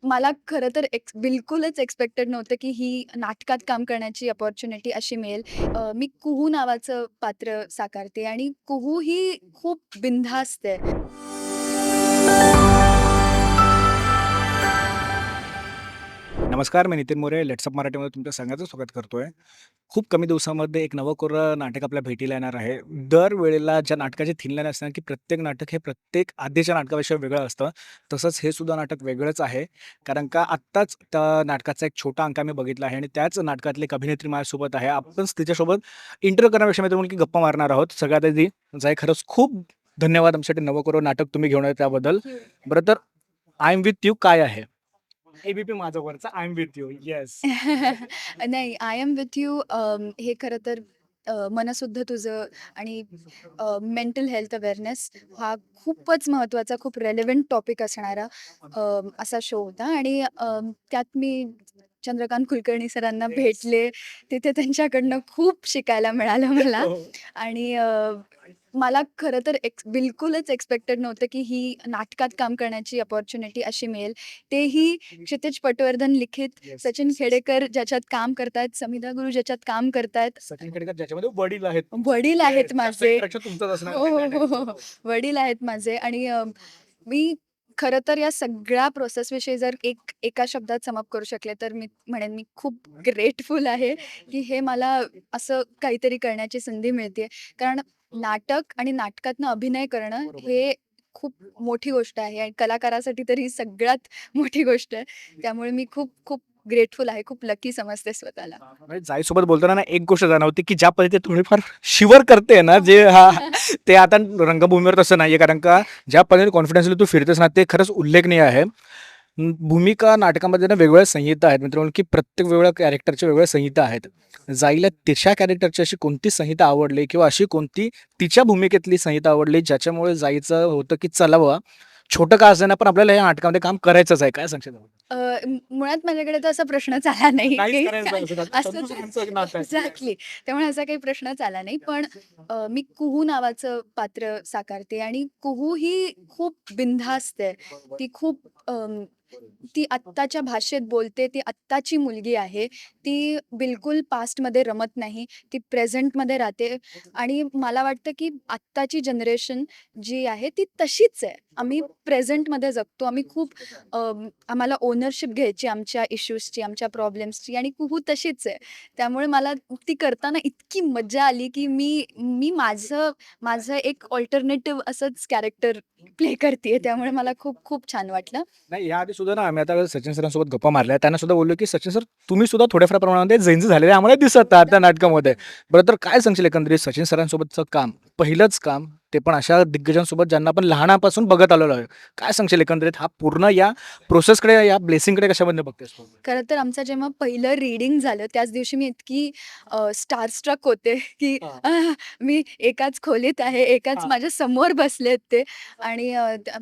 मला खरं तर बिलकुलच एक्स्पेक्टेड नव्हतं, की ही नाटकात काम करण्याची अपॉर्च्युनिटी अशी मिळेल. मी कुहू नावाचं पात्र साकारते आणि कुहू ही खूप बिनधास्त आहे. नमस्कार, मी नितीन मोरे. लेट्सअप मराठीमध्ये तुमच्या सगळ्यांचं स्वागत करतोय. खूप कमी दिवसामध्ये एक नवं कोरं नाटक आपल्या भेटीला येणार आहे. दरवेळेला ज्या नाटकाची थिनलाईन असते ना, की प्रत्येक नाटक हे प्रत्येक आधीच्या नाटकापेक्षा वेगळं असतं. तसंच हे सुद्धा नाटक वेगळंच आहे. कारण का आत्ताच त्या नाटकाचा एक छोटा अंक आम्ही बघितला आहे आणि त्याच नाटकातली एक अभिनेत्री माझ्यासोबत आहे. आपण तिच्यासोबत इंटरव्ह्यू करण्यापेक्षा मी तुम्हाला की गप्पा मारणार आहोत. सगळ्यात आधी जाय खरंच खूप धन्यवाद आमच्यासाठी नवं कोरं नाटक तुम्ही घेऊन आले त्याबद्दल. बरं तर आय एम विथ यू काय आहे? ए-बी-पी माझं वरचं I am with you. Yes. नाही, आय एम विथ यू हे खरं तर मनःशुद्ध तुझं आणि मेंटल हेल्थ अवेअरनेस हा खूपच महत्त्वाचा, खूप रेलेव्हंट टॉपिक असणारा असा शो होता आणि त्यात मी चंद्रकांत कुलकर्णी सरांना येस. भेटले. तिथे त्यांच्याकडनं खूप शिकायला मिळालं मला हो. आणि मला खरं तर बिलकुलच एक्स्पेक्टेड नव्हतं, की ही नाटकात काम करण्याची अपॉर्च्युनिटी अशी मिळेल. तेही क्षितिज पटवर्धन लिखित, yes, Sachin yes, yes. Khedekar ज्याच्यात काम करतायत, समिधा गुरु ज्याच्यात काम करतायत. सचिन खेडेकर ज्याच्यामध्ये वडील आहेत. वडील येस, आहेत जास्त माझे. इंटरेक्शन तुमचंच असणार हो, आहे हो, त्या हो, टाईमचं. हो, हो. वडील आहेत माझे आणि मी खरं तर या सगळ्या प्रोसेसविषयी जर एका शब्दात सम अप करू शकले, तर मी म्हणेन मी खूप ग्रेटफुल आहे, की हे मला असं काहीतरी करण्याची संधी मिळतेय. कारण नाटक आणि नाटकातनं अभिनय करणं बरोबर. हे खूप मोठी गोष्ट आहे आणि कलाकारासाठी तर ही सगळ्यात मोठी गोष्ट आहे. त्यामुळे मी खूप खूप ग्रेटफुल आहे. खूप लकी समजते स्वतःला. म्हणजे जाईसोबत बोलताना ना एक गोष्ट जाणवते, की ज्या पद्धतीने थोडीफार शिवर करते ना, जे ते आता रंगभूमीवर तसं नाहीये. कारण का ज्या पद्धतीने कॉन्फिडन्सली तू फिरतेस ना, ते खरंच उल्लेखनीय आहे. भूमिका नाटकामध्ये ना वेगवेगळ्या संहिता आहेत. मित्रांनो, की प्रत्येक वेगवेगळ्या कॅरेक्टरच्या वेगवेगळ्या संहिता आहेत. जाईला तिच्या कॅरेक्टरची अशी कोणती संहिता आवडली किंवा अशी कोणती तिच्या भूमिकेतली संहिता आवडली, ज्याच्यामुळे जायचं होतं, की चला बाबा, छोटं का असेना, पण आपल्याला या नाटकामध्ये काम करायचंच आहे. काय सांगशील? मुळात माझ्याकडे तर असा प्रश्नच आला नाही, नाहीच की करायचं पाहिजे होतं. असं संतोष सरांचं नाटक. एक्झॅक्टली. त्यामुळे असा काही प्रश्नच आला नाही. पण मी कुहू नावाचं पात्र साकारते आणि कुहू ही खूप बिनधास्त आहे. बरोबर. ती खूप ती आत्ताच्या भाषेत बोलते. ती आत्ताची मुलगी आहे. ती बिलकुल पास्टमध्ये रमत नाही. ती प्रेझेंटमध्ये राहते आणि मला वाटतं, की आत्ताची जनरेशन जी आहे ती तशीच आहे. आम्ही प्रेझेंटमध्ये जगतो. आम्ही खूप आम्हाला ओनरशिप घ्यायची आमच्या इश्यूजची, आमच्या प्रॉब्लेम्सची आणि कुहू तशीच आहे. त्यामुळे मला ती करताना इतकी मज्जा आली, की मी मी माझं माझं एक अल्टरनेटिव्ह असंच कॅरेक्टर प्ले करतीये. त्यामुळे मला खूप खूप छान वाटलं. नाही, याआधी सुद्धा ना आम्ही आता सचिन सरांसोबत गप्पा मारल्या. त्यांना सुद्धा बोललो, की "सचिन सर, तुम्ही सुद्धा थोड्याफार प्रमाणामध्ये झेंजे झालेले आम्हाला दिसत आहात त्या नाटकामध्ये." बरं, तर काय सांगशील एकंदरीत सचिन सरांसोबतचं काम, पहिलंच काम, ते पण अशा दिग्गजांसोबत ज्यांना आपण लहानापासून बघत आलेलो आहे. काय सांगशील एकंदरीत हा पूर्ण या प्रोसेसकडे, या ब्लेसिंगकडे कशामधनं बघतेस तू? खरं तर आमचं जेव्हा पहिलं रीडिंग झालं त्याच दिवशी मी इतकी स्टारस्ट्रक होते, की हां, मी एकाच खोलीत आहे, एकाच हां. माझ्या समोर बसलेत ते आणि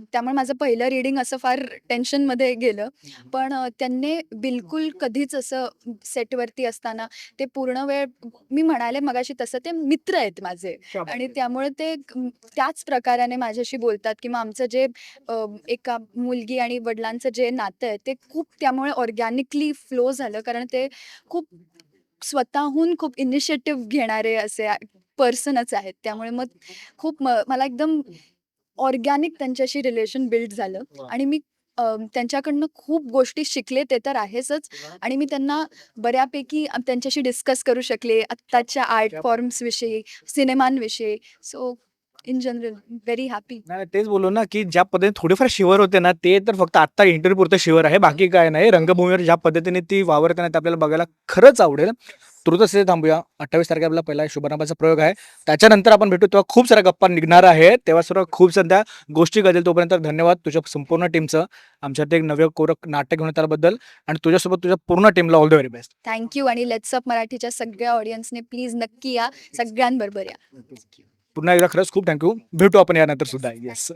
त्यामुळे माझं पहिलं रीडिंग असं फार टेन्शनमध्ये गेलं. पण त्यांनी बिलकुल कधीच असं सेटवरती असताना ते पूर्ण वेळ मी म्हणाले मगाशी तसं ते मित्र आहेत माझे शाबास. आणि त्यामुळे ते त्याच प्रकाराने माझ्याशी बोलतात किंवा आमचं जे एका मुलगी आणि वडिलांचं जे नातं आहे ते खूप त्यामुळे ऑर्गॅनिकली फ्लो झालं. कारण ते खूप स्वतःहून खूप इनिशिएटिव्ह घेणारे असे पर्सनच आहेत. त्यामुळे मग खूप मला एकदम ऑर्गॅनिक त्यांच्याशी रिलेशन बिल्ड झालं वाह! आणि मी त्यांच्याकडनं खूप गोष्टी शिकले ते तर आहेचच आणि मी त्यांना बऱ्यापैकी त्यांच्याशी डिस्कस करू शकले आत्ताच्या आर्ट क्या बात! फॉर्म्सविषयी, सिनेमांविषयी. So in general very happy. नाही, नाही, तेच बोललो ना, की ज्या पद्धतीने थोडेफार शिवर होते ना, ते तर फक्त आत्ता इंटरव्ह्यू पुरतं शिवर आहे. बाकी काय नाही. रंगभूमीवर ज्या पद्धतीने ती वावरते ते आपल्याला बघायला खरंच आवडेल. तुर्तास इथे थांबूया. 28 तारखेला आपला पहिला शुभारंभाचा प्रयोग आहे. त्याच्यानंतर आपण भेटू तेव्हा खूप साऱ्या गप्पा निघणार आहेत. तेव्हा सर्व खूप सध्या गोष्टी घडेल. तोपर्यंत धन्यवाद तुझ्या संपूर्ण टीमचं. आमच्यात एक नवे कोरक नाटक घेऊन त्याबद्दल आणि तुझ्यासोबत तुझ्या पूर्ण टीमला all the very best. Thank you आणि लेट्स अप मराठीच्या सगळ्या ऑडियन्सने प्लीज नक्की या. सगळ्यांबरोबर या. पुन्हा एकदा खरंच खूप थँक्यू. भेटू आपण यानंतर सुद्धा. येस.